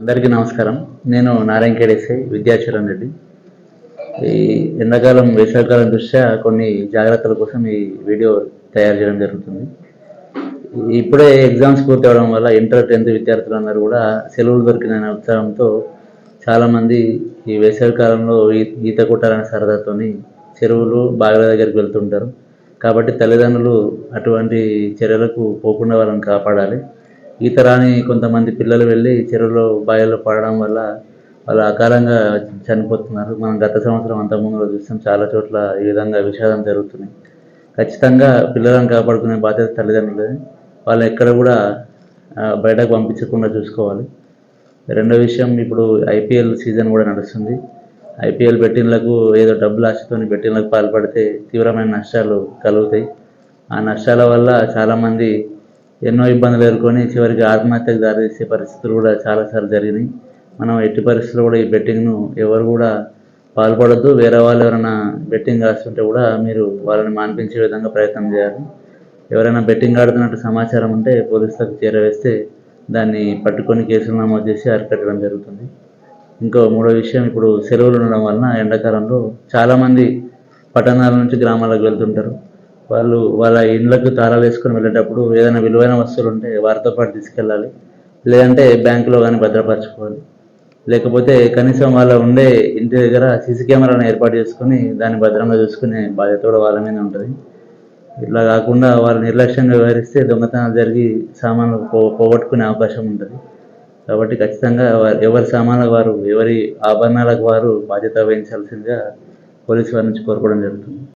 అందరికీ నమస్కారం. నేను నారాయణ కేడేసే విద్యాచరణ్ రెడ్డి. ఈ ఎండాకాలం, వేసవికాలం దృష్ట్యా కొన్ని జాగ్రత్తల కోసం ఈ వీడియో తయారు చేయడం జరుగుతుంది. ఇప్పుడే ఎగ్జామ్స్ పూర్తి అవడం వల్ల ఇంటర్, 10th విద్యార్థులందరూ కూడా సెలవులు దొరికిన ఉత్సాహంతో చాలామంది ఈ వేసవి కాలంలో ఈత కొట్టాలనే సరదాతోని చెరువులు, బావిల దగ్గరికి వెళ్తుంటారు. కాబట్టి తల్లిదండ్రులు అటువంటి చర్యలకు పోకుండా వాళ్ళని కాపాడాలి. ఈత రాని కొంతమంది పిల్లలు వెళ్ళి చెరువులో, బావిలో పడడం వల్ల వాళ్ళు అకాలంగా చనిపోతున్నారు. మనం గత సంవత్సరం, అంతకుముందు చూసాం చాలా చోట్ల ఈ విధంగా విషాదం జరుగుతున్నాయి. ఖచ్చితంగా పిల్లలను కాపాడుకునే బాధ్యత తల్లిదండ్రులది. వాళ్ళు ఎక్కడ కూడా బయటకు పంపించకుండా చూసుకోవాలి. రెండో విషయం, ఇప్పుడు ఐపీఎల్ సీజన్ కూడా నడుస్తుంది. ఐపీఎల్ బెట్టింగ్లకు ఏదో డబ్బులు ఆశతోని బెట్టింగ్లకు పాల్పడితే తీవ్రమైన నష్టాలు కలుగుతాయి. ఆ నష్టాల వల్ల చాలామంది ఎన్నో ఇబ్బందులు ఎదుర్కొని చివరికి ఆత్మహత్యకు దారితీసే పరిస్థితులు కూడా చాలాసార్లు జరిగినాయి. మనం ఎట్టి పరిస్థితుల్లో కూడా ఈ బెట్టింగ్ను ఎవరు కూడా పాల్పడద్దు. వేరే వాళ్ళు ఎవరైనా బెట్టింగ్ ఆడుతుంటే కూడా మీరు వాళ్ళని మాన్పించే విధంగా ప్రయత్నం చేయాలి. ఎవరైనా బెట్టింగ్ ఆడుతున్నట్టు సమాచారం ఉంటే పోలీసులకు చేరవేస్తే దాన్ని పట్టుకొని కేసులు నమోదు చేసి అరికట్టడం జరుగుతుంది. ఇంకో మూడో విషయం, ఇప్పుడు సెలవులు ఉండడం వలన ఎండాకాలంలో చాలామంది పట్టణాల నుంచి గ్రామాలకు వెళ్తుంటారు. వాళ్ళు వాళ్ళ ఇళ్ళకు తాళాలు వేసుకొని వెళ్ళేటప్పుడు ఏదైనా విలువైన వస్తువులు ఉంటే వారితో పాటు తీసుకెళ్ళాలి. లేదంటే బ్యాంకులో కానీ భద్రపరచుకోవాలి. లేకపోతే కనీసం వాళ్ళ ఉండే ఇంటి దగ్గర సీసీ కెమెరాను ఏర్పాటు చేసుకొని దాన్ని భద్రంగా చూసుకునే బాధ్యత కూడా వాళ్ళ మీద ఉంటుంది. ఇట్లా కాకుండా వాళ్ళు నిర్లక్ష్యంగా వ్యవహరిస్తే దొంగతనాలు జరిగి సామాన్లు పోగొట్టుకునే అవకాశం ఉంటుంది. కాబట్టి ఖచ్చితంగా ఎవరి సామాన్లకు వారు, ఎవరి ఆభరణాలకు వారు బాధ్యత వహించాల్సిందిగా పోలీసు వారి నుంచి కోరుకోవడం జరుగుతుంది.